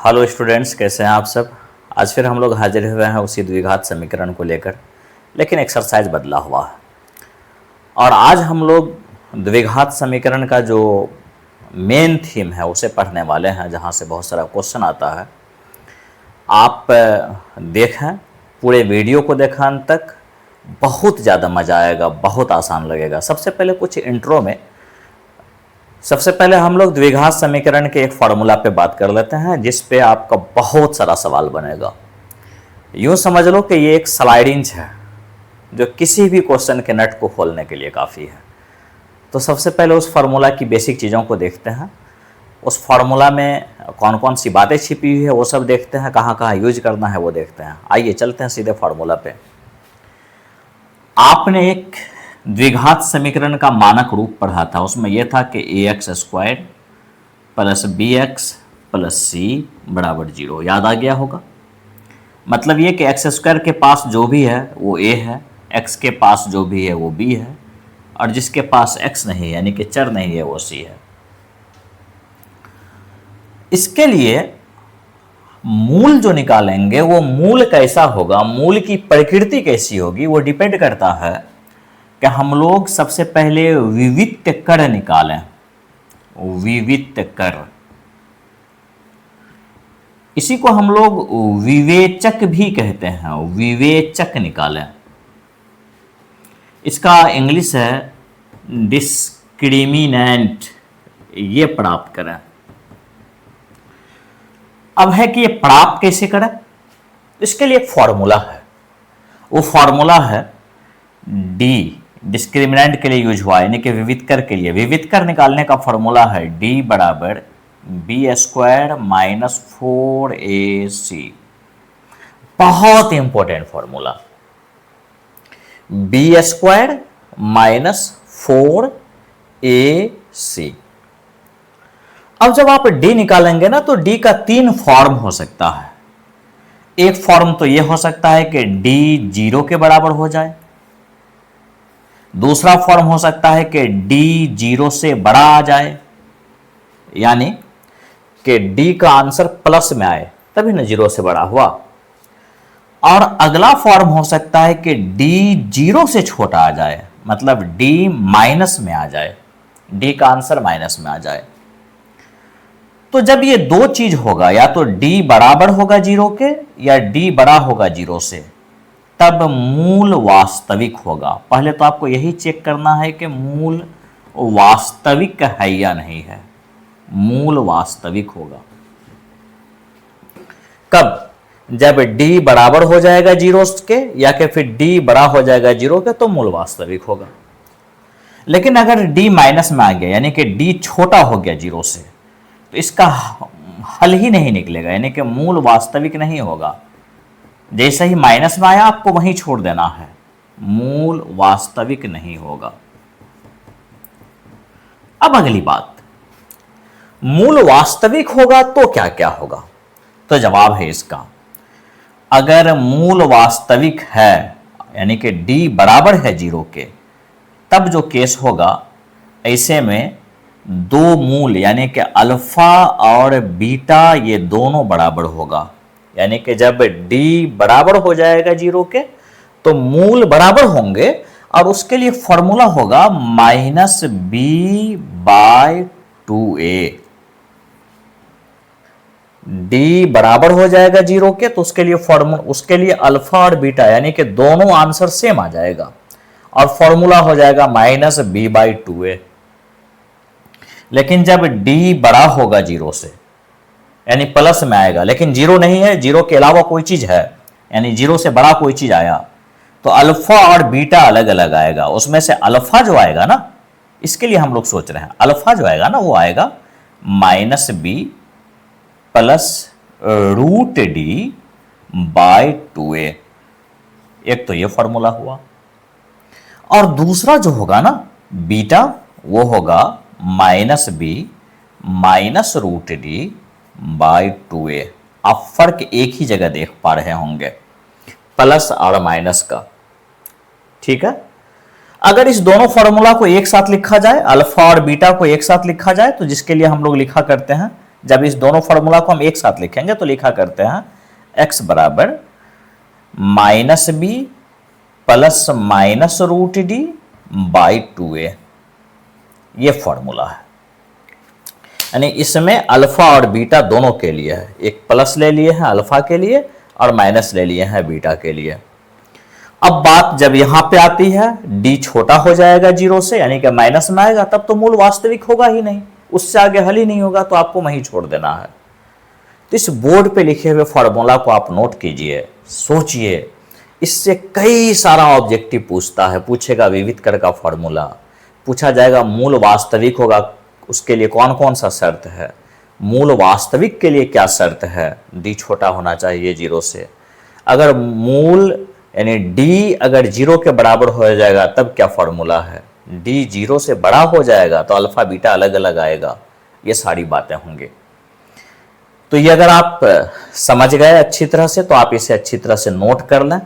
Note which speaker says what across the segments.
Speaker 1: Hello students, कैसे हैं आप सब। आज फिर हम लोग हाजिर हुए हैं उसी द्विघात समीकरण को लेकर, लेकिन एक्सरसाइज बदला हुआ है। और आज हम लोग द्विघात समीकरण का जो मेन थीम है उसे पढ़ने वाले हैं, जहां से बहुत सारा क्वेश्चन आता है। आप देखें, पूरे वीडियो को देखें अंत तक, बहुत ज़्यादा मज़ा आएगा, बहुत आसान लगेगा। सबसे पहले कुछ इंट्रो में सबसे पहले हम लोग द्विघात समीकरण के एक फार्मूला पे बात कर लेते हैं, जिस पे आपका बहुत सारा सवाल बनेगा। यूं समझ लो कि ये एक स्लाइडिंग है जो किसी भी क्वेश्चन के नट को खोलने के लिए काफ़ी है। तो सबसे पहले उस फार्मूला की बेसिक चीज़ों को देखते हैं। उस फार्मूला में कौन कौन सी बातें छिपी हुई है वो सब देखते हैं, कहाँ कहाँ यूज करना है वो देखते हैं। आइए चलते हैं सीधे फार्मूला पे। आपने एक द्विघात समीकरण का मानक रूप पढ़ा था, उसमें यह था कि ax² plus bx plus c बराबर 0। याद आ गया होगा। मतलब ये कि x² के पास जो भी है वो a है, x के पास जो भी है वो b है, और जिसके पास x नहीं है यानी कि चर नहीं है वो c है। इसके लिए मूल जो निकालेंगे वो मूल कैसा होगा, मूल की प्रकृति कैसी होगी, वो डिपेंड करता है कि हम लोग सबसे पहले विविक्त कर निकालें। विविक्त कर, इसी को हम लोग विवेचक भी कहते हैं। विवेचक निकालें, इसका इंग्लिश है डिस्क्रिमिनेंट। ये प्राप्त करें। अब है कि ये प्राप्त कैसे करें, इसके लिए एक फॉर्मूला है। वो फॉर्मूला है डी, डिस्क्रिमिनेंट के लिए यूज हुआ, यानी कि विवितकर के लिए। विवितकर निकालने का फॉर्मूला है डी बराबर b² माइनस 4ac। बहुत important formula, b² minus 4ac। अब जब आप d निकालेंगे ना, तो d का 3 फॉर्म हो सकता है। एक फॉर्म तो यह हो सकता है कि d 0 के बराबर हो जाए। दूसरा फॉर्म हो सकता है कि d 0 से बड़ा आ जाए, यानी कि d का आंसर प्लस में आए, तभी ना 0 से बड़ा हुआ। और अगला फॉर्म हो सकता है कि d 0 से छोटा आ जाए, मतलब d माइनस में आ जाए, d का आंसर माइनस में आ जाए। तो जब ये दो चीज होगा, या तो d बराबर होगा 0 के या d बड़ा होगा 0 से, तब मूल वास्तविक होगा। पहले तो आपको यही चेक करना है कि मूल वास्तविक है या नहीं है। मूल वास्तविक होगा कब, जब d बराबर हो जाएगा 0 के, या कि फिर d बड़ा हो जाएगा 0 के, तो मूल वास्तविक होगा। लेकिन अगर d माइनस में आ गया, यानी कि d छोटा हो गया 0 से, तो इसका हल ही नहीं निकलेगा, यानी कि मूल वास्तविक नहीं होगा। जैसे ही माइनस में आया आपको वहीं छोड़ देना है, मूल वास्तविक नहीं होगा। अब अगली बात, मूल वास्तविक होगा तो क्या क्या होगा। तो जवाब है इसका, अगर मूल वास्तविक है यानी कि d बराबर है 0 के, तब जो केस होगा, ऐसे में दो मूल यानी कि अल्फा और बीटा ये दोनों बराबर होगा। यानी कि जब d बराबर हो जाएगा 0 के, तो मूल बराबर होंगे, और उसके लिए फॉर्मूला होगा -b/2a। d बराबर हो जाएगा 0 के, तो उसके लिए फॉर्मूला, उसके लिए अल्फा और बीटा यानी कि दोनों आंसर सेम आ जाएगा, और फॉर्मूला हो जाएगा -b/2a। लेकिन जब d बड़ा होगा 0 से, यानी प्लस में आएगा, लेकिन 0 नहीं है, 0 के अलावा कोई चीज है, यानी 0 से बड़ा कोई चीज आया, तो अल्फा और बीटा अलग अलग आएगा। उसमें से अल्फा जो आएगा ना, इसके लिए हम लोग सोच रहे हैं, अल्फा जो आएगा ना वो आएगा -b प्लस √d/2a। एक तो ये फॉर्मूला हुआ, और दूसरा जो होगा ना बीटा, वो होगा -b माइनस √d/2a। आप फर्क एक ही जगह देख पा रहे होंगे, प्लस और माइनस का। ठीक है, अगर इस दोनों फॉर्मूला को एक साथ लिखा जाए, अल्फा और बीटा को एक साथ लिखा जाए, तो जिसके लिए हम लोग लिखा करते हैं जब इस दोनों फॉर्मूला को हम एक साथ लिखेंगे तो लिखा करते हैं x बराबर minus b plus minus root d by 2a, ये फॉर्मूला है। यानी इसमें अल्फा और बीटा दोनों के लिए है, एक प्लस ले लिए हैं अल्फा के लिए और माइनस ले लिए हैं बीटा के लिए। अब बात जब यहां पे आती है, डी छोटा हो जाएगा जीरो से, यानी कि माइनस में आएगा, तब तो मूल वास्तविक होगा ही नहीं, उससे आगे हल ही नहीं होगा, तो आपको वहीं छोड़ देना है। तो इस बोर्ड पे लिखे हुए फॉर्मूला को आप नोट कीजिए, सोचिए, इससे कई सारा ऑब्जेक्टिव पूछता है, पूछेगा विविध कर का फॉर्मूला, पूछा जाएगा मूल वास्तविक होगा, उसके लिए कौन कौन सा शर्त है, मूल वास्तविक के लिए क्या शर्त है, डी छोटा होना चाहिए जीरो से, अगर मूल यानी डी अगर जीरो के बराबर हो जाएगा तब क्या फॉर्मूला है, डी जीरो से बड़ा हो जाएगा तो अल्फा बीटा अलग अलग आएगा, ये सारी बातें होंगी। तो ये अगर आप समझ गए अच्छी तरह से तो आप इसे अच्छी तरह से नोट कर लें।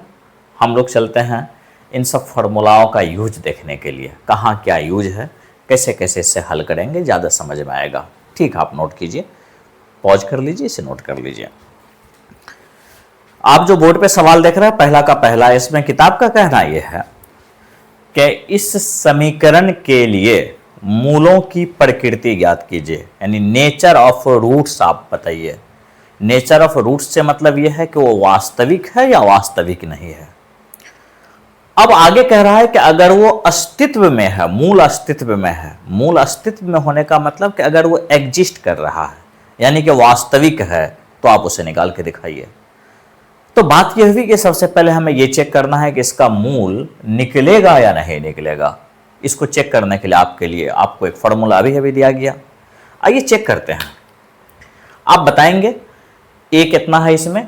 Speaker 1: हम लोग चलते हैं इन सब फॉर्मूलाओं का यूज देखने के लिए, कहाँ क्या यूज है, कैसे कैसे इससे हल करेंगे, ज़्यादा समझ में आएगा। ठीक, आप नोट कीजिए, पॉज कर लीजिए, इसे नोट कर लीजिए। आप जो बोर्ड पे सवाल देख रहे हैं पहला का पहला, इसमें किताब का कहना यह है कि इस समीकरण के लिए मूलों की प्रकृति ज्ञात कीजिए, यानी नेचर ऑफ रूट्स आप बताइए। नेचर ऑफ रूट्स से मतलब यह है कि वो वास्तविक है या वास्तविक नहीं है। अब आगे कह रहा है कि अगर वो अस्तित्व में है, मूल अस्तित्व में है, मूल अस्तित्व में होने का मतलब कि अगर वो एग्जिस्ट कर रहा है यानी कि वास्तविक है, तो आप उसे निकाल के दिखाइए। तो बात यह हुई कि सबसे पहले हमें यह चेक करना है कि इसका मूल निकलेगा या नहीं निकलेगा। इसको चेक करने के लिए आपको एक फॉर्मूला अभी दिया गया, आइए चेक करते हैं। आप बताएंगे ए कितना है इसमें,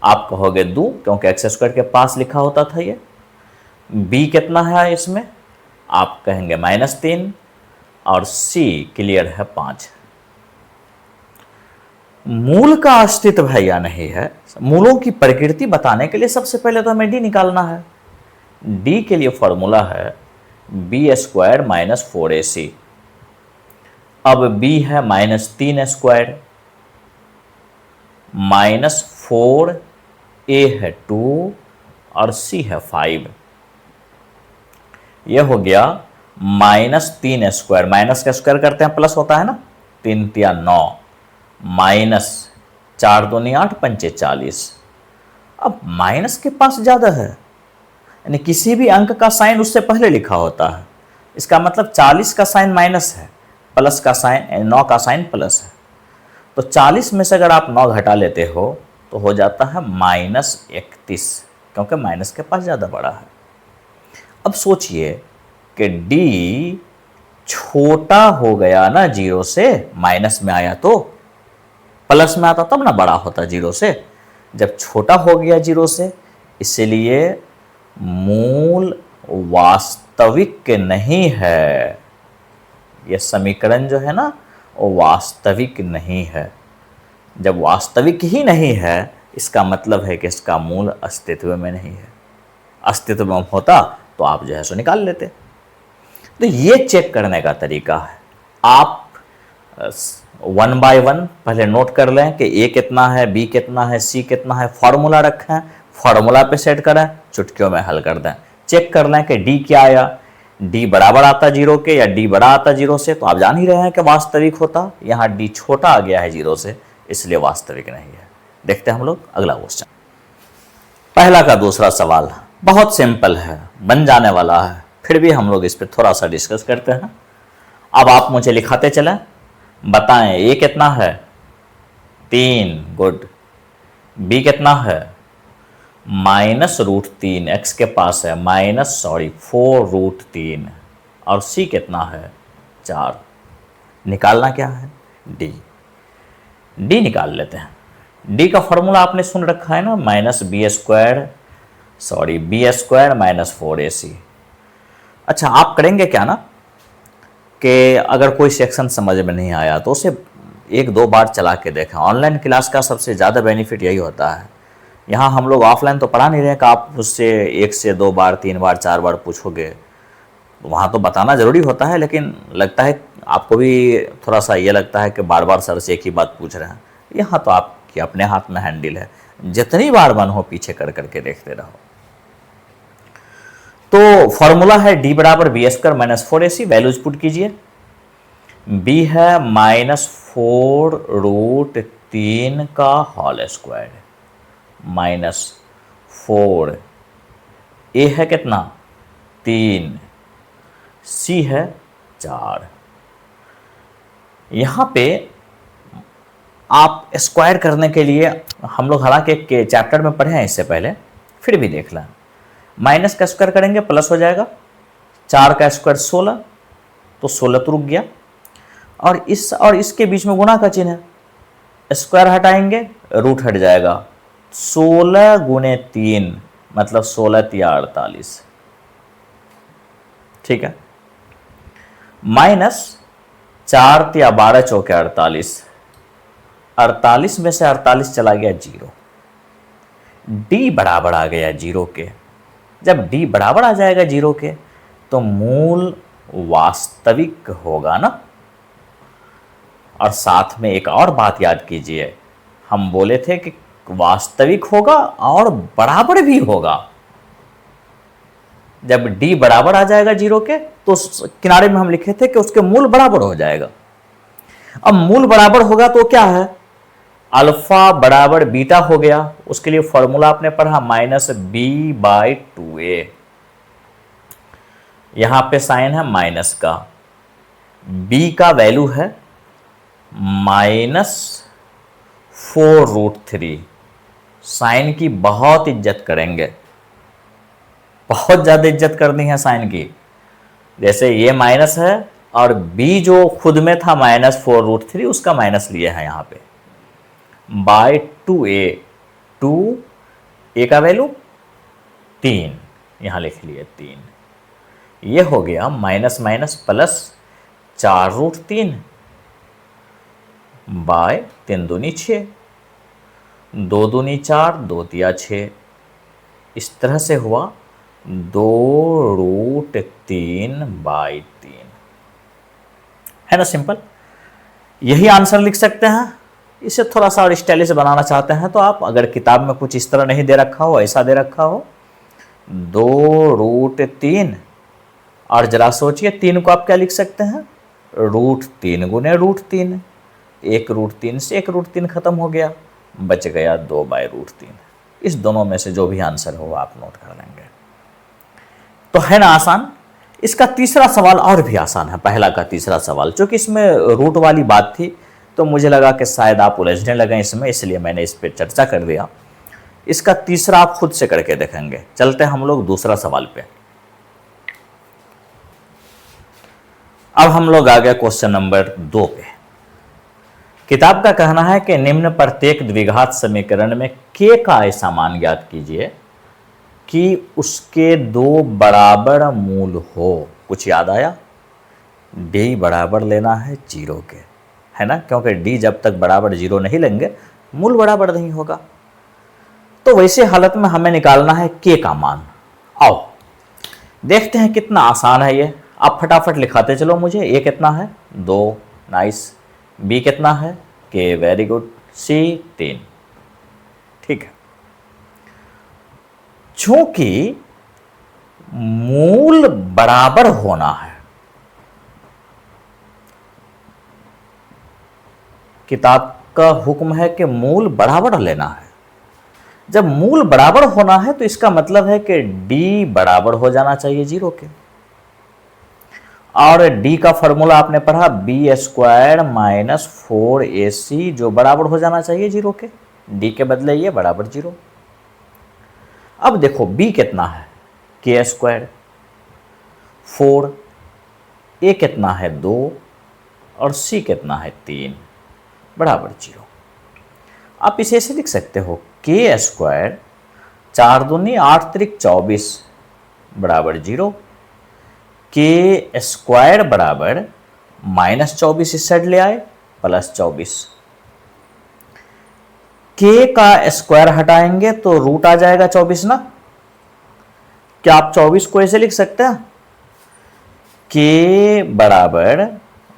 Speaker 1: आप कहोगे 2, क्योंकि एक्स स्क्वायर के पास लिखा होता था ये। बी कितना है इसमें, आप कहेंगे -3, और सी क्लियर है 5। मूल का अस्तित्व है या नहीं है, मूलों की प्रकृति बताने के लिए सबसे पहले तो हमें डी निकालना है। डी के लिए फॉर्मूला है बी स्क्वायर माइनस 4ac। अब बी है -3 स्क्वायर, -4, ए है 2 और सी है 5। यह हो गया -3 स्क्वायर, माइनस का स्क्वायर करते हैं प्लस होता है ना, 3 × 9, -4 × 2 = 8, 5 × 40। अब माइनस के पास ज्यादा है, यानी किसी भी अंक का साइन उससे पहले लिखा होता है, इसका मतलब 40 का साइन माइनस है, प्लस का साइन 9 का साइन प्लस है। तो 40 में से अगर आप 9 घटा लेते हो तो हो जाता है -31, क्योंकि माइनस के पास ज़्यादा बड़ा है। अब सोचिए कि डी छोटा हो गया ना जीरो से, माइनस में आया तो प्लस में आता तब ना बड़ा होता जीरो से, जब छोटा हो गया जीरो से, इसलिए मूल वास्तविक नहीं है। यह समीकरण जो है ना वो वास्तविक नहीं है। जब वास्तविक ही नहीं है इसका मतलब है कि इसका मूल अस्तित्व में नहीं है। अस्तित्व में होता तो आप जो है सो निकाल लेते। तो ये चेक करने का तरीका है। आप 1 बाय 1 पहले नोट कर लें कि ए कितना है, बी कितना है, सी कितना है, फॉर्मूला रखें, फॉर्मूला पे सेट करें, चुटकियों में हल कर दें। चेक कर लें कि डी क्या आया, डी बराबर आता जीरो के या डी बड़ा आता जीरो से, तो आप जान ही रहे हैं कि वास्तविक होता। यहाँ डी छोटा आ गया है जीरो से, इसलिए वास्तविक नहीं है। देखते हैं हम लोग अगला क्वेश्चन। पहला का दूसरा सवाल बहुत सिंपल है, बन जाने वाला है, फिर भी हम लोग इस पर थोड़ा सा डिस्कस करते हैं। अब आप मुझे लिखाते चलें, बताएं ए कितना है, 3, गुड। बी कितना है, -√3, एक्स के पास है -4√3, और सी कितना है, 4। निकालना क्या है, डी। डी निकाल लेते हैं। डी का फॉर्मूला आपने सुन रखा है ना, -b² -4ac। अच्छा, आप करेंगे क्या ना कि अगर कोई सेक्शन समझ में नहीं आया तो उसे 1-2 बार चला के देखें। ऑनलाइन क्लास का सबसे ज़्यादा बेनिफिट यही होता है। यहाँ हम लोग ऑफलाइन तो पढ़ा नहीं रहे कि आप उससे 1 से 2 बार 3 बार 4 बार पूछोगे, वहाँ तो बताना ज़रूरी होता है, लेकिन लगता है आपको भी थोड़ा सा ये लगता है कि बार बार सर से एक ही बात पूछ रहे हैं। यहाँ तो आपके अपने हाथ में हैंडल है, जितनी बार मन हो पीछे कर करके देखते रहो। तो फॉर्मूला है d बराबर b square minus 4ac, values put कीजिए। b है -4√3 का होल स्क्वायर माइनस 4, a है कितना 3, c है 4। यहाँ पे आप स्क्वायर करने के लिए हम लोग हालांकि एक चैप्टर में पढ़े हैं इससे पहले, फिर भी देख लें। माइनस का स्क्वायर करेंगे प्लस हो जाएगा, 4 का स्क्वायर 16, तो 16 तो रुक गया, और इस और इसके बीच में गुणा का चिन्ह है, स्क्वायर हटाएंगे रूट हट जाएगा, 16 गुणे 3 मतलब 16 तिया 48, ठीक है। माइनस 4 तिया 12 चौके 48, 48 में से 48 चला गया 0, d बराबर आ गया 0 के। जब d बराबर आ जाएगा 0 के तो मूल वास्तविक होगा ना। और साथ में एक और बात याद कीजिए, हम बोले थे कि वास्तविक होगा और बराबर भी होगा। जब d बराबर आ जाएगा 0 के तो किनारे में हम लिखे थे कि उसके मूल बराबर हो जाएगा। अब मूल बराबर होगा तो क्या है, अल्फा बराबर बीटा हो गया। उसके लिए फॉर्मूला आपने पढ़ा -b/2a, यहां पे साइन है माइनस का, b का वैल्यू है -4√3। साइन की बहुत इज्जत करेंगे, बहुत ज्यादा इज्जत करनी है साइन की। जैसे ये माइनस है और b जो खुद में था -4√3, उसका माइनस लिए है यहाँ पे /2a, 2a का वैल्यू 3, यहाँ लिख लिए 3। ये हो गया माइनस माइनस प्लस 4√3 बाय 3 दूनी 6, 2 दूनी 4, 2 तिया 6, इस तरह से हुआ 2√3/3, है ना सिंपल। यही आंसर लिख सकते हैं। इसे थोड़ा सा और स्टाइलिश बनाना चाहते हैं तो आप, अगर किताब में कुछ इस तरह नहीं दे रखा हो, ऐसा दे रखा हो 2√3, और जरा सोचिए 3 को आप क्या लिख सकते हैं, √3 गुने √3, 1√3 से 1√3 खत्म हो गया, बच गया 2/√3। इस दोनों में से जो भी आंसर हो आप नोट कर लेंगे। तो है ना आसान। इसका तीसरा सवाल और भी आसान है, पहला का तीसरा सवाल। चूंकि इसमें रूट वाली बात थी तो मुझे लगा कि शायद आप उलझने लगे इसमें, इसलिए मैंने इस पर चर्चा कर दिया। इसका तीसरा आप खुद से करके देखेंगे। चलते हैं हम लोग दूसरा सवाल पे। अब हम लोग आ गए क्वेश्चन नंबर 2 पे। किताब का कहना है कि निम्न प्रत्येक द्विघात समीकरण में k का ऐसा मान ज्ञात कीजिए कि उसके 2 बराबर मूल हो। कुछ याद आया, d बराबर लेना है 0 के, है ना, क्योंकि d जब तक बराबर 0 नहीं लेंगे मूल बराबर नहीं होगा। तो वैसे हालत में हमें निकालना है k का मान। आओ देखते हैं कितना आसान है ये। आप फटाफट लिखाते चलो मुझे। a कितना है 2, नाइस। b कितना है k, वेरी गुड। c 3, ठीक है। चूंकि मूल बराबर होना है, किताब का हुक्म है कि मूल बराबर लेना है। जब मूल बराबर होना है तो इसका मतलब है कि d बराबर हो जाना चाहिए 0 के। और d का फॉर्मूला आपने पढ़ा b² माइनस 4ac, जो बराबर हो जाना चाहिए 0 के। d के बदले ये बराबर 0। अब देखो b कितना है k², 4, a कितना है 2 और c कितना है 3, बराबर 0। आप इसे ऐसे लिख सकते हो k², 4 दूनी 8 त्रिक 24 बराबर 0, k² बराबर -24 इस साइड ले आए +24, k का स्क्वायर हटाएंगे तो रूट आ जाएगा 24 ना। क्या आप 24 को ऐसे लिख सकते हैं, k बराबर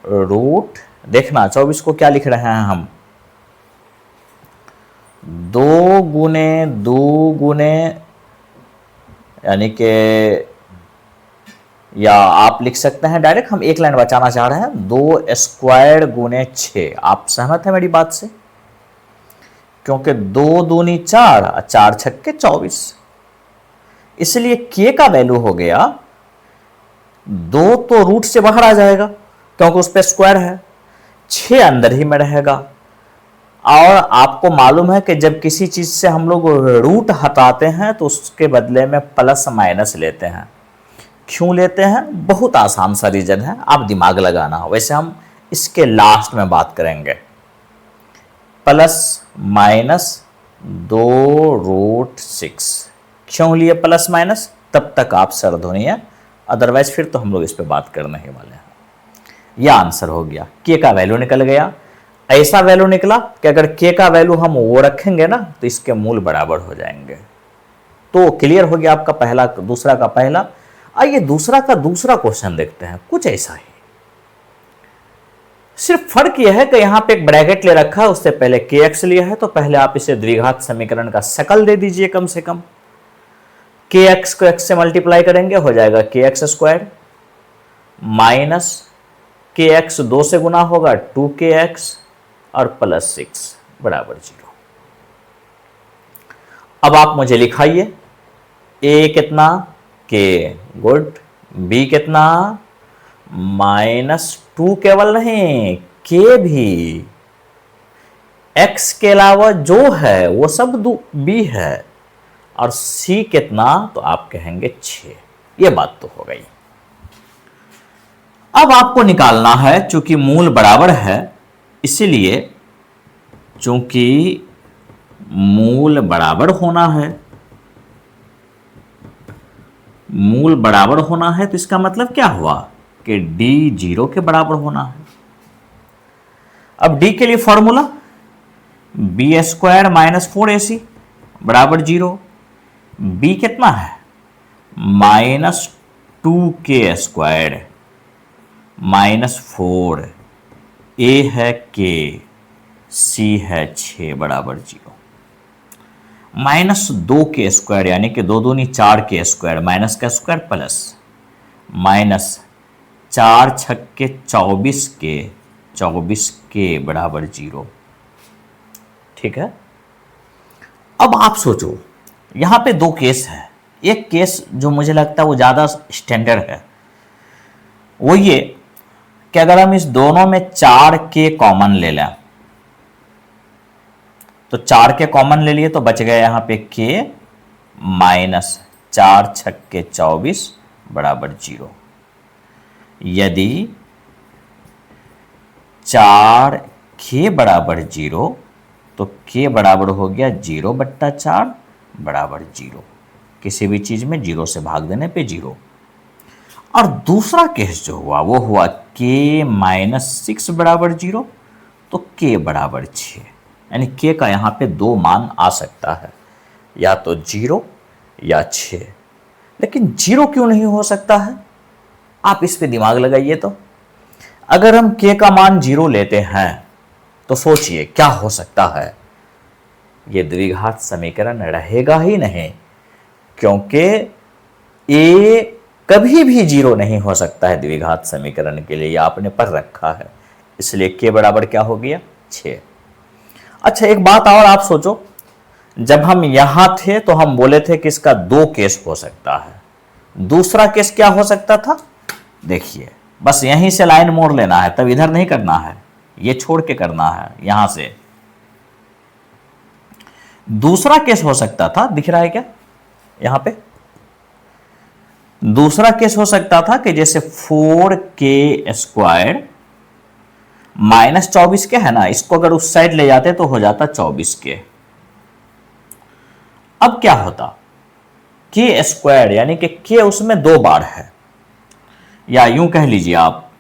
Speaker 1: रूट, देखना 24 को क्या लिख रहे हैं हम, 2 गुने 2 गुने, यानी कि, या आप लिख सकते हैं डायरेक्ट, हम एक लाइन बचाना चाह रहे हैं, 2 स्क्वायर गुने 6। आप सहमत हैं मेरी बात से? क्योंकि 2 दूनी 4 और 4 छक्के 24, इसलिए के का वैल्यू हो गया 2 तो रूट से बाहर आ जाएगा क्योंकि उस पर स्क्वायर है, 6 अंदर ही में रहेगा। और आपको मालूम है कि जब किसी चीज से हम लोग रूट हटाते हैं तो उसके बदले में प्लस माइनस लेते हैं। क्यों लेते हैं? बहुत आसान सा रीजन है, आप दिमाग लगाना, वैसे हम इसके लास्ट में बात करेंगे। प्लस माइनस 2√6, क्यों लिए प्लस माइनस? तब तक आप सर धोनिए, अदरवाइज फिर तो हम लोग इस पे बात करने ही वाले हैं। यह आंसर हो गया, के का वैल्यू निकल गया। ऐसा वैल्यू निकला कि अगर के का वैल्यू हम वो रखेंगे ना तो इसके मूल बराबर हो जाएंगे। तो क्लियर हो गया आपका पहला, दूसरा का पहला। आइए दूसरा का दूसरा क्वेश्चन देखते हैं, कुछ ऐसा ही, सिर्फ फर्क यह है कि यहां पे एक ब्रैकेट ले रखा है, उससे पहले के एक्स लिया है, तो पहले आप इसे द्विघात समीकरण का शकल दे दीजिए कम से कम। के एक्स को एक्स से मल्टीप्लाई करेंगे, हो जाएगा के एक्स स्क्वायर माइनस के एक्स 2 से गुना होगा 2kx और प्लस 6 बराबर 0। अब आप मुझे लिखाइए, ए कितना, के, गुड, बी कितना, -2 केवल नहीं, के भी, x के अलावा जो है वो सब बी है, और c कितना, तो आप कहेंगे 6। ये बात तो हो गई। अब आपको निकालना है, चूंकि मूल बराबर है, इसलिए चूंकि मूल बराबर होना है, मूल बराबर होना है, तो इसका मतलब क्या हुआ कि d 0 के बराबर होना है। अब d के लिए फॉर्मूला b² - 4ac बराबर 0। b कितना है, -2k² -4, a है k, c है 6 बराबर 0। -2k² यानी कि 2 दूनी 4k² माइनस का स्क्वायर प्लस माइनस 4 छक्के 24k बराबर 0। ठीक है। अब आप सोचो, यहां पे 2 केस है। एक केस जो मुझे लगता है वो ज्यादा स्टैंडर्ड है, वो ये कि अगर हम इस दोनों में 4k कॉमन ले लें, तो 4k कॉमन ले लिए तो बच गया यहां पे k माइनस 4 छक्के 24 बराबर 0। यदि 4k बराबर 0 तो k बराबर हो गया 0/4 बराबर 0। किसी भी चीज में 0 से भाग देने पे 0। और दूसरा केस जो हुआ वो हुआ k -6 बराबर 0, तो k बराबर 6, यानी k का यहां पे 2 मान आ सकता है, या तो 0 या 6। लेकिन 0 क्यों नहीं हो सकता है? आप इस पे दिमाग लगाइए। तो अगर हम k का मान 0 लेते हैं तो सोचिए क्या हो सकता है, ये द्विघात समीकरण रहेगा ही नहीं, क्योंकि a कभी भी 0 नहीं हो सकता है द्विघात समीकरण के लिए, यह आपने पढ़ रखा है। इसलिए k बराबर क्या हो गया, 6। अच्छा एक बात और आप सोचो, जब हम यहां थे तो हम बोले थे कि इसका 2 केस हो सकता है। दूसरा केस क्या हो सकता था, देखिए, बस यहीं से लाइन मोड़ लेना है, तब इधर नहीं करना है, ये छोड़ के करना है यहां से। दूसरा केस हो सकता था, दिख रहा है क्या यहां पे, दूसरा केस हो सकता था कि जैसे 4k² -24 के है ना, इसको अगर उस साइड ले जाते तो हो जाता 24k। अब क्या होता, k² यानी कि k उसमें 2 बार है, या यूं कह लीजिए आप,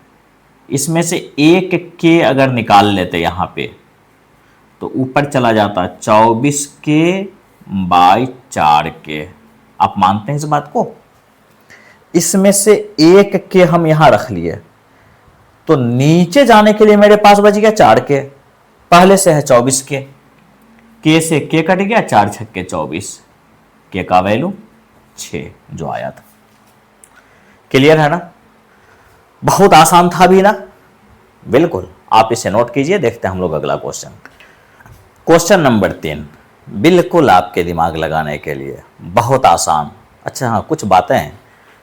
Speaker 1: इसमें से एक k अगर निकाल लेते यहां पे तो ऊपर चला जाता 24k/4k। आप मानते हैं इस बात को? इसमें से एक k हम यहां रख लिए, तो नीचे जाने के लिए मेरे पास बच गया 4 के, पहले से है 24 के से के कट गया, 4 छक्के 24, के का वैल्यू 6 जो आया था। क्लियर है ना? बहुत आसान था भी ना? बिल्कुल। आप इसे नोट कीजिए, देखते हैं हम लोग अगला क्वेश्चन। क्वेश्चन नंबर 3 बिल्कुल आपके दिमाग लगाने के लिए, बहुत आसान। अच्छा हाँ, कुछ बातें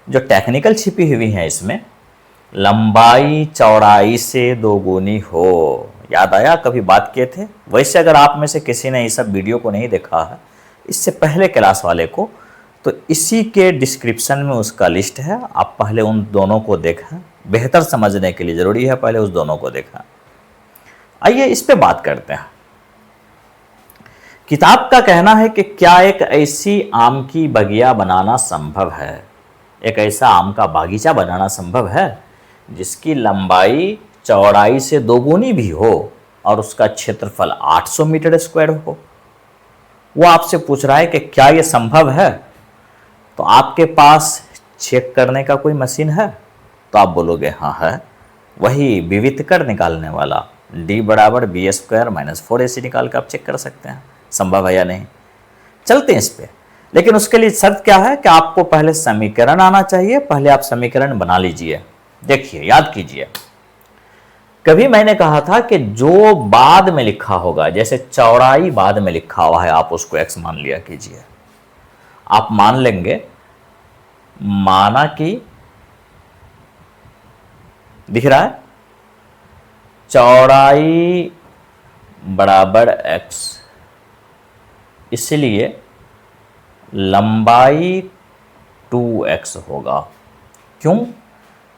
Speaker 1: जो टेक्निकल छिपी हुई हैं इसमें। लंबाई चौड़ाई से दोगुनी हो, याद आया? कभी बात किए थे। वैसे अगर आप में से किसी ने इस सब वीडियो को नहीं देखा है इससे पहले क्लास वाले को, तो इसी के डिस्क्रिप्शन में उसका लिस्ट है, आप पहले उन दोनों को देखें। बेहतर समझने के लिए ज़रूरी है पहले उस दोनों को देखा। आइए इस पे बात करते हैं। किताब का कहना है कि क्या एक ऐसी आम की बगिया बनाना संभव है, एक ऐसा आम का बागीचा बनाना संभव है जिसकी लंबाई चौड़ाई से दोगुनी भी हो और उसका क्षेत्रफल 800 मीटर स्क्वायर हो। वो आपसे पूछ रहा है कि क्या ये संभव है। तो आपके पास चेक करने का कोई मशीन है? तो आप बोलोगे हाँ है, वही विविधकर निकालने वाला d बराबर बी स्क्वायर माइनस 4ac निकाल कर आप चेक कर सकते हैं संभव है या नहीं। चलते हैं इस पे, लेकिन उसके लिए शर्त क्या है कि आपको पहले समीकरण आना चाहिए। पहले आप समीकरण बना लीजिए। देखिए, याद कीजिए, कभी मैंने कहा था कि जो बाद में लिखा होगा, जैसे चौड़ाई बाद में लिखा हुआ है, आप उसको x मान लिया कीजिए। आप मान लेंगे, माना कि दिख रहा है चौड़ाई बराबर x, इसलिए लंबाई 2x होगा। क्यों?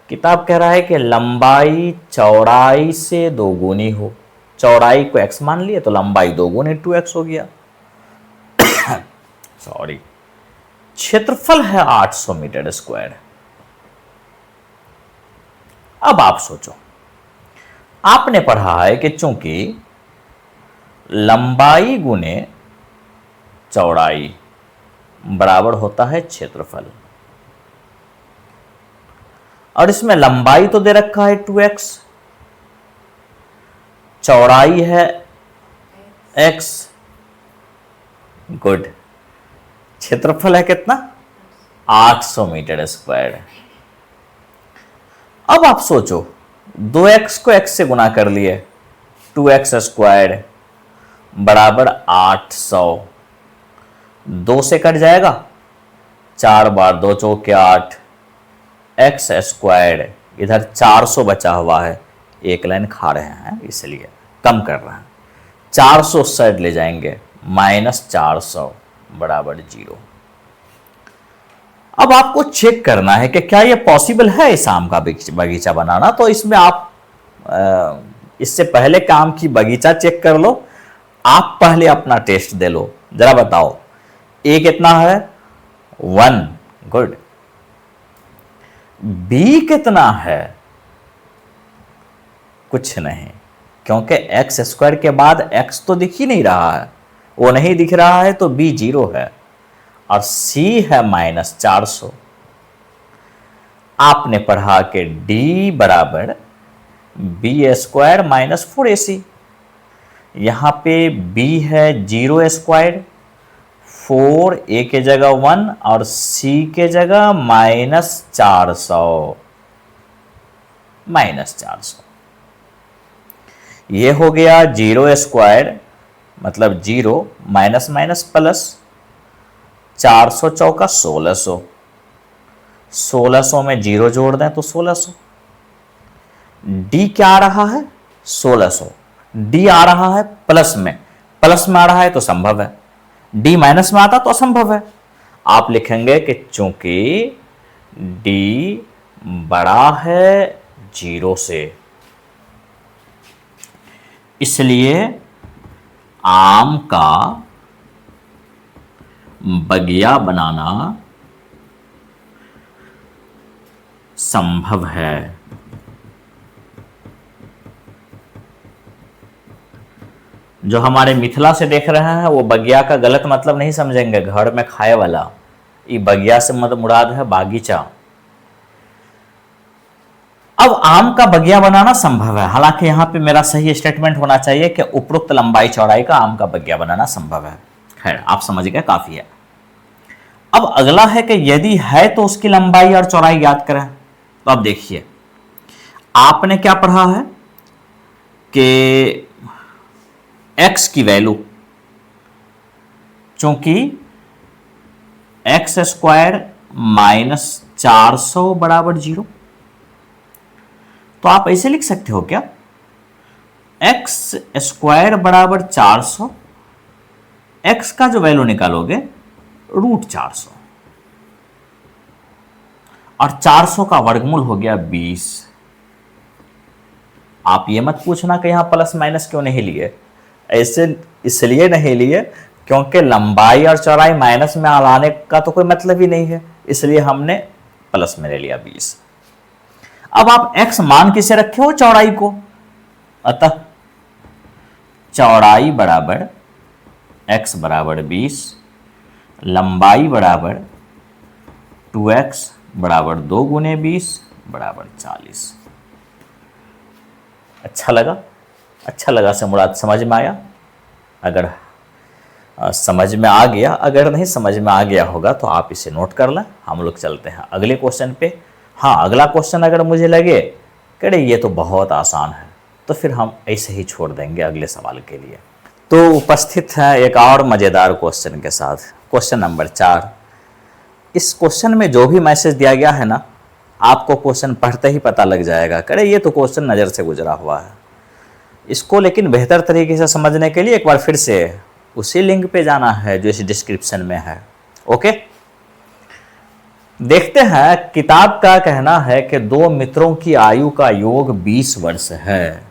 Speaker 1: किताब कह रहा है कि लंबाई चौड़ाई से दोगुनी हो। चौड़ाई को x मान लिए तो लंबाई दोगुनी 2x हो गया। सॉरी, क्षेत्रफल है 800 मीटर स्क्वायर। अब आप सोचो, आपने पढ़ा है कि चूंकि लंबाई गुने चौड़ाई बराबर होता है क्षेत्रफल, और इसमें लंबाई तो दे रखा है 2x, चौड़ाई है x, गुड, क्षेत्रफल है कितना? 800 मीटर स्क्वायर। अब आप सोचो, 2x को x से गुना कर लिए, 2x स्क्वायर बराबर 800, 2 से कट जाएगा, 4 बार 2 चौके 8, एक्स स्क्वायर, इधर 400 बचा हुआ है, एक लाइन खा रहे हैं इसलिए कम कर रहे हैं, 400 साइड ले जाएंगे, माइनस 400 बराबर 0। अब आपको चेक करना है कि क्या यह पॉसिबल है इस आम का बगीचा बनाना। तो इसमें आप इससे पहले कि आम की बगीचा चेक कर लो, आप पहले अपना टेस्ट दे लो। जरा बताओ, ए कितना है? 1, गुड। बी कितना है? कुछ नहीं, क्योंकि एक्स स्क्वायर के बाद एक्स तो दिख ही नहीं रहा है, वो नहीं दिख रहा है तो बी 0 है, और सी है माइनस 400। आपने पढ़ा कि डी बराबर बी स्क्वायर माइनस 4ac। यहां पे बी है 0 स्क्वायर, 4 ए के जगह 1 और सी के जगह माइनस 400, ये हो गया 0 स्क्वायर मतलब 0 माइनस माइनस प्लस, 400 चौका 1600, 1600 में 0 जोड़ दें तो 1600। डी क्या आ रहा है? 1600। डी आ रहा है प्लस में आ रहा है तो संभव है, डी माइनस में आता तो असंभव है। आप लिखेंगे कि चूंकि डी बड़ा है 0 से, इसलिए आम का बगिया बनाना संभव है। जो हमारे मिथिला से देख रहे हैं वो बगिया का गलत मतलब नहीं समझेंगे, घर में खाए वाला। ये बगिया से मतलब मुराद है बागीचा। अब आम का बगिया बनाना संभव है, हालांकि यहां पे मेरा सही स्टेटमेंट होना चाहिए कि उपरोक्त लंबाई चौड़ाई का आम का बगिया बनाना संभव है। खैर आप समझ गए, काफी है। अब अगला है कि यदि है तो उसकी लंबाई और चौड़ाई ज्ञात करें। तो अब देखिए आपने क्या पढ़ा है कि x की वैल्यू, चूंकि एक्स स्क्वायर माइनस 400 बराबर 0, तो आप ऐसे लिख सकते हो क्या, एक्स स्क्वायर बराबर 400, एक्स का जो वैल्यू निकालोगे √400, और 400 का वर्गमूल हो गया 20। आप ये मत पूछना कि यहां प्लस माइनस क्यों नहीं लिए, ऐसे इसलिए नहीं लिए क्योंकि लंबाई और चौड़ाई माइनस में लाने का तो कोई मतलब ही नहीं है, इसलिए हमने प्लस में ले लिया 20। अब आप x मान किसे रखे हो, चौड़ाई को, अतः चौड़ाई बराबर x बराबर 20, लंबाई बराबर 2x बराबर 2 गुने 20 बराबर 40। अच्छा लगा? अच्छा लगा से मुराद समझ में आया? अगर समझ में आ गया, अगर नहीं समझ में आ गया होगा तो आप इसे नोट कर लें। हम लोग चलते हैं अगले क्वेश्चन पे। हाँ, अगला क्वेश्चन अगर मुझे लगे कि ये तो बहुत आसान है, तो फिर हम ऐसे ही छोड़ देंगे अगले सवाल के लिए। तो उपस्थित है एक और मज़ेदार क्वेश्चन के साथ, क्वेश्चन नंबर 4। इस क्वेश्चन में जो भी मैसेज दिया गया है ना, आपको क्वेश्चन पढ़ते ही पता लग जाएगा कि ये तो क्वेश्चन नज़र से गुजरा हुआ है। इसको लेकिन बेहतर तरीके से समझने के लिए एक बार फिर से उसी लिंक पे जाना है जो इस डिस्क्रिप्शन में है। ओके, देखते हैं। किताब का कहना है कि 2 मित्रों की आयु का योग 20 वर्ष है।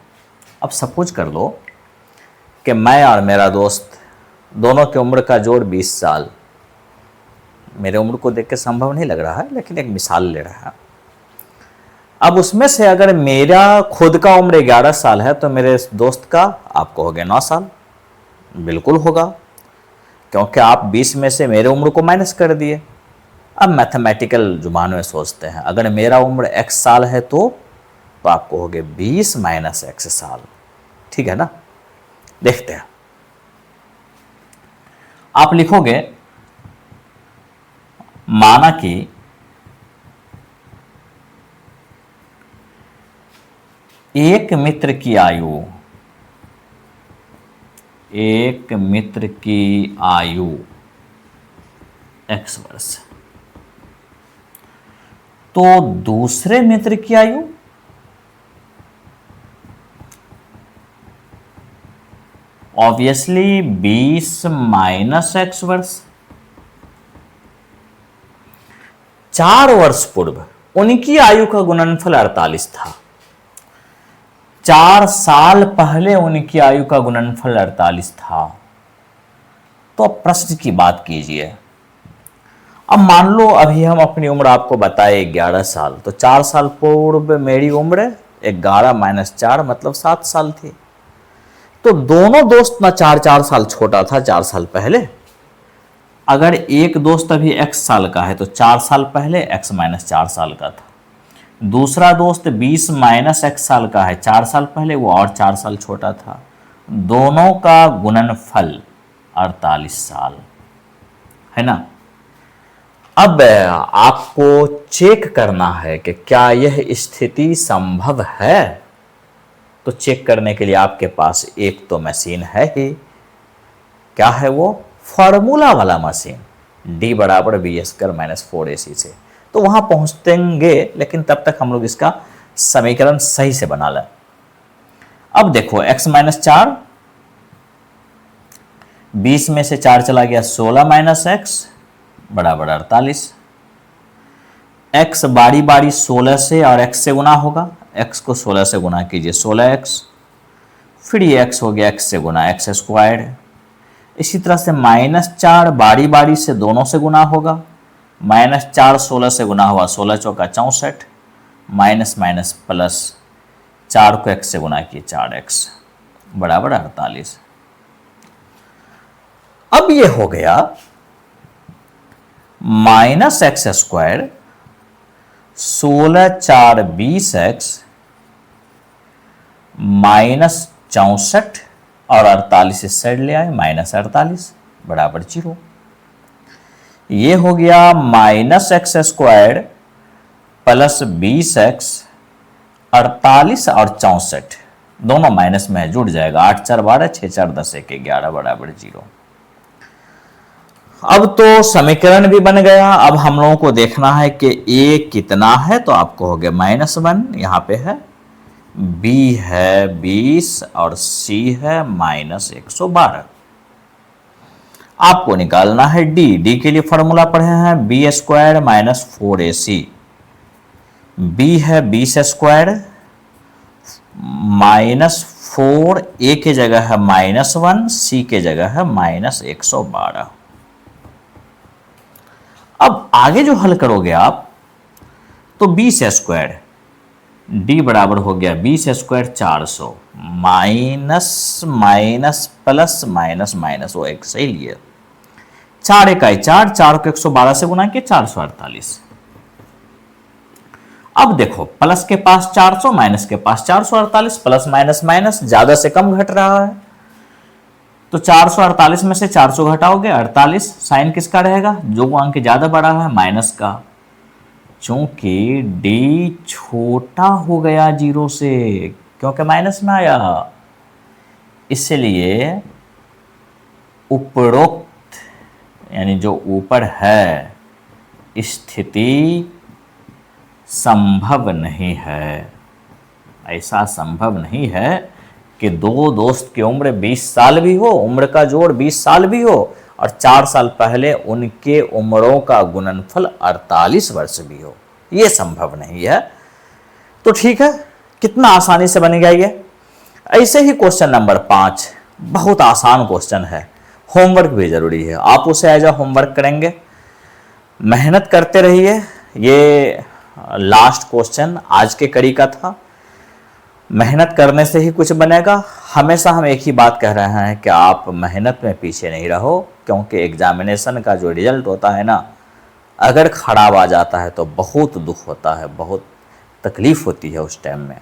Speaker 1: अब सपोज कर लो कि मैं और मेरा दोस्त दोनों की उम्र का जोड़ 20 साल। मेरे उम्र को देख के संभव नहीं लग रहा है, लेकिन एक मिसाल ले रहा है। अब उसमें से अगर मेरा खुद का उम्र 11 साल है तो मेरे दोस्त का आपको हो गया 9 साल। बिल्कुल होगा, क्योंकि आप 20 में से मेरे उम्र को माइनस कर दिए। अब मैथमेटिकल जुबान में सोचते हैं, अगर मेरा उम्र x साल है तो आपको हो गए 20 माइनस x साल। ठीक है ना? देखते हैं। आप लिखोगे, माना कि एक मित्र की आयु x वर्ष, तो दूसरे मित्र की आयु ऑब्वियसली 20 माइनस x वर्ष। 4 वर्ष पूर्व उनकी आयु का गुणनफल 48 था। 4 साल पहले उनकी आयु का गुणनफल 48 था। तो अब प्रश्न की बात कीजिए। अब मान लो अभी हम अपनी उम्र आपको बताए 11 साल, तो 4 साल पूर्व मेरी उम्र 11 माइनस 4 मतलब 7 साल थी। तो दोनों दोस्त ना 4 साल छोटा था 4 साल पहले। अगर एक दोस्त अभी x साल का है तो 4 साल पहले x माइनस 4 साल का था। दूसरा दोस्त 20 माइनस x साल का है, 4 साल पहले वो और 4 साल छोटा था। दोनों का गुणनफल 48 साल है ना। अब आपको चेक करना है कि क्या यह स्थिति संभव है। तो चेक करने के लिए आपके पास एक तो मशीन है ही। क्या है वो? फॉर्मूला वाला मशीन, d बराबर b² माइनस 4ac से। तो वहां पहुंचेंगे, लेकिन तब तक हम लोग इसका समीकरण सही से बना लें। अब देखो x माइनस 4, 20 में से 4 चला गया 16 माइनस x बराबर 48। x बारी बारी 16 से और x से गुना होगा। x को 16 से गुना कीजिए 16x, फिर ये x हो गया x से गुना x स्क्वायर्ड। इसी तरह से -4 बारी बारी से दोनों से गुना होगा। -4 16 से गुना हुआ 16 चौका 64, माइनस माइनस प्लस 4 को x से गुना किए 4x बराबर 48। अब ये हो गया -x² 16 4 20x -64 और 48 इस साइड ले आए -48 बराबर 0। ये हो गया -x² प्लस 20x 48 और 64 दोनों माइनस में जुड़ जाएगा 8 4 12 6 4 10 1 11 बराबर 0। अब तो समीकरण भी बन गया। अब हम लोगों को देखना है कि a कितना है, तो आपको हो गया -1 यहां पे है, b है 20 और c है -112। आपको निकालना है d के लिए फॉर्मूला पढ़े हैं b² -4ac। b है 20² -4, a के जगह है -1, c के जगह है -112। अब आगे जो हल करोगे आप तो 20² d बराबर हो गया 20² 400 minus minus plus minus minus वो एक सही लिए 4 इकाई 4 4 को 112 से गुना किया 448। अब देखो प्लस के पास 400 माइनस के पास 448 प्लस माइनस माइनस ज्यादा से कम घट रहा है, तो 448 में से 400 घटाओगे 48, साइन किसका रहेगा, जो अंक ज्यादा बड़ा है माइनस का। चूंकि d छोटा हो गया 0 से क्योंकि माइनस में आया, इसलिए उपरोक्त यानी जो ऊपर है स्थिति संभव नहीं है। ऐसा संभव नहीं है कि दो दोस्त की उम्र 20 साल भी हो, उम्र का जोड़ 20 साल भी हो और 4 साल पहले उनके उम्रों का गुणनफल 48 वर्ष भी हो, यह संभव नहीं है। तो ठीक है, कितना आसानी से बन गया ये। ऐसे ही क्वेश्चन नंबर 5 बहुत आसान क्वेश्चन है, होमवर्क भी जरूरी है, आप उसे एज अ होमवर्क करेंगे, मेहनत करते रहिए। ये लास्ट क्वेश्चन आज के कड़ी का था, मेहनत करने से ही कुछ बनेगा। हमेशा हम एक ही बात कह रहे हैं कि आप मेहनत में पीछे नहीं रहो, क्योंकि एग्जामिनेशन का जो रिजल्ट होता है ना, अगर खराब आ जाता है तो बहुत दुख होता है, बहुत तकलीफ होती है उस टाइम में।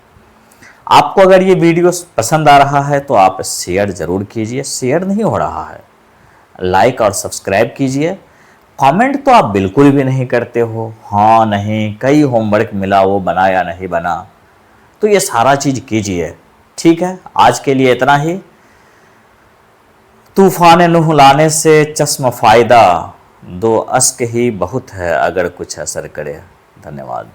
Speaker 1: आपको अगर ये वीडियो पसंद आ रहा है तो आप शेयर ज़रूर कीजिए, शेयर नहीं हो रहा है लाइक और सब्सक्राइब कीजिए। कमेंट तो आप बिल्कुल भी नहीं करते हो, हाँ नहीं, कई होमवर्क मिला वो बना या नहीं बना, तो ये सारा चीज़ कीजिए। ठीक है, आज के लिए इतना ही। तूफान नूह लाने से चश्म फ़ायदा, 2 अश्क ही बहुत है अगर कुछ असर करे। धन्यवाद।